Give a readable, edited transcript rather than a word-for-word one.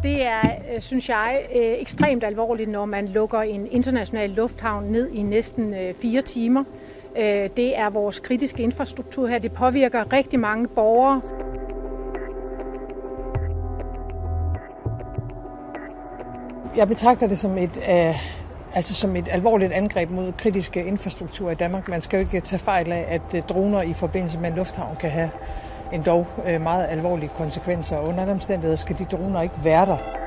Det er, synes jeg, ekstremt alvorligt, når man lukker en international lufthavn ned i næsten 4 timer. Det er vores kritiske infrastruktur her. Det påvirker rigtig mange borgere. Jeg betragter det som et alvorligt angreb mod kritiske infrastruktur i Danmark. Man skal jo ikke tage fejl af, at droner i forbindelse med en lufthavn kan have endog meget alvorlige konsekvenser. Under andre omstændigheder skal de droner ikke være der.